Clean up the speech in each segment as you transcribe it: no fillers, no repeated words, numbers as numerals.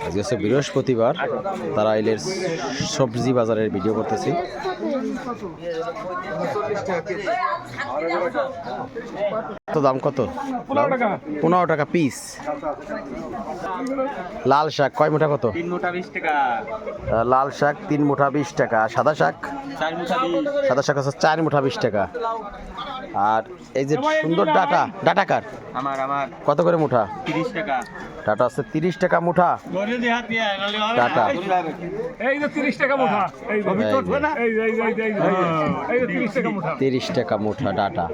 আজকে হচ্ছে বৃহস্পতিবার, তারাইলের সবজি বাজারের ভিডিও করতেছি। দাম কত? 15 টাকা পিস। লাল শাক কয় মুঠা কত? 3 মুঠা 20 টাকা। লাল শাক 3 মুঠা 20 টাকা। সাদা শাক 4 মুঠা 20। সাদা শাক আছে 4 মুঠা 20 টাকা। আর এই যে সুন্দর ডাটা কার আমার কত করে মুঠা? 30 টাকা। ডাটা আছে 30 টাকা মুঠা। ডাটা এই যে 30 টাকা মুঠা, এই উঠবে না, এই 30 টাকা মুঠা। 30 টাকা মুঠা ডাটা।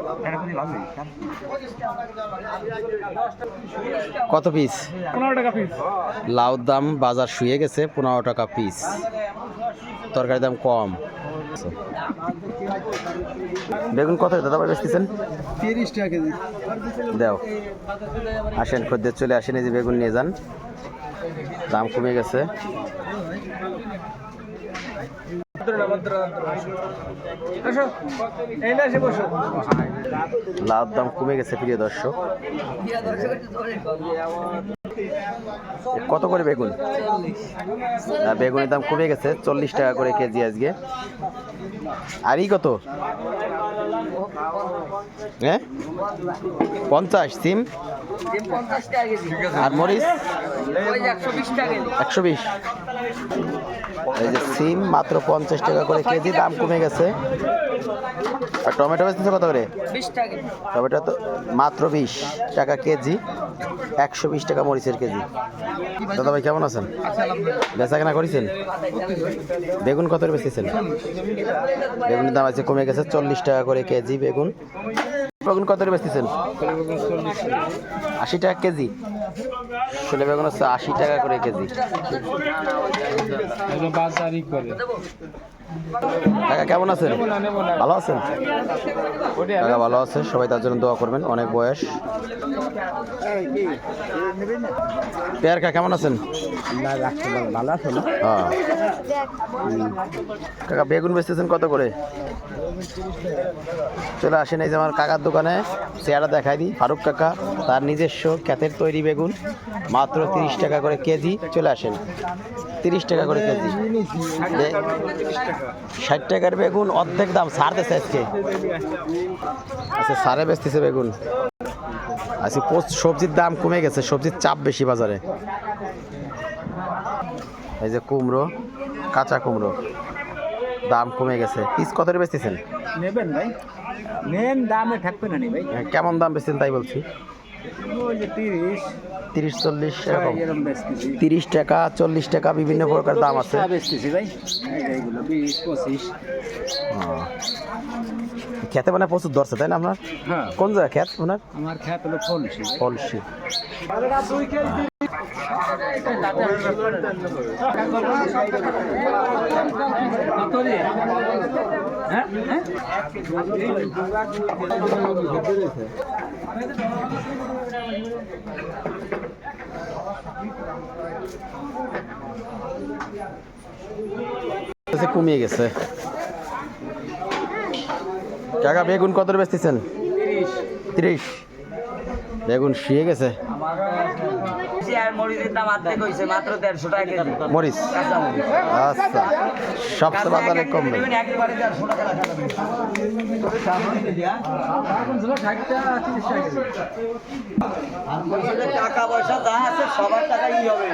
কত পিস? 15 টাকা পিস। লাউ দাম বাজার শুয়ে গেছে, 15 টাকা পিস। তরকারির দাম কম। বেগুন কত দাদা ভাই বেচতেছেন? 30 টাকা কেজি। দাও, আসেন খদ্দের চলে আসেন, এই যে বেগুন নিয়ে যান, দাম কমে গেছে। লাউর দাম কমে গেছে প্রিয় দর্শক। কত করে বেগুন? বেগুনের দাম কমে গেছে, 40 টাকা করে কেজি আজকে। আর ই কত? হ্যাঁ 50। সিম আর মরিচ 120। এই যে সিম মাত্র 50 টাকা করে কেজি, দাম কমে গেছে। আর টমেটো বেচতেছে কত করে? 20 টাকা। টমেটো তো মাত্র 20 টাকা কেজি, 120 টাকা মরিচের কেজি। দাদা ভাই কেমন আছেন? বেচা কেনা করেছেন? বেগুন কত করে বেচতেছেন? বেগুনের দাম আছে কমে গেছে, 40 টাকা করে কেজি বেগুন। বেগুন কত করে বেচতেছেন? 80 টাকা কেজি। ছোলে বেগুন হচ্ছে 80 টাকা করে কেজি। কাকা কেমন আছেন? ভালো আছেন? কাকা ভালো আছে, সবাই তার জন্য দোয়া করবেন, অনেক বয়স। পেয়ার কাকা কেমন আছেন? ভালো আছে না? হ্যাঁ কাকা বেগুন বেচতেছেন কত করে? চলে আসেন, এই যে আমার কাকার দোকানে চেহারা দেখাই দিই। ফারুক কাকা, তার নিজস্ব ক্ষেতের তৈরি বেগুন, মাত্র 30 টাকা করে কেজি। চলে আসেন, 30 টাকা করে কেজি। 60 টাকার বেগুন অর্ধেক দাম ছাড় দিচ্ছে আজকে। আচ্ছা সারে বেচতেছে বেগুন। আচ্ছা সবজির দাম কমে গেছে, সবজির চাপ বেশি বাজারে। এই যে কুমড়ো, কাঁচা কুমড়ো দাম কমে গেছে। পিস কত করে বেচতেছেন? নেবেন ভাই, নেন, দামে থাকবে না নি ভাই। কেমন দাম বেচছেন তাই বলছি? ওই যে 30 40 এরকম। 30 30 টাকা 40 টাকা বিভিন্ন প্রকার দাম আছে। বেচতেছি ভাই, এইগুলো 20 25। খেতে মানে প্রচুর ধরছে তাই না আপনার? হ্যাঁ। কোন জায়গা খেত আপনার? আমার খেত হলো ফলসি। ফলসি। কমিয়ে গেছে। কাকা বেগুন কত বেচতেছেন? 30। বেগুন শুয়ে গেছে। মরিচের দাম অর্ধেক হইছে, মাত্র 150 টাকা কেজি। মরিচ আচ্ছা, সবচেয়ে বাজারে কম নেই। একবারে 150 টাকা রাখা যাবে। টাকা পয়সা যা আছে সবার টাকাই হবে।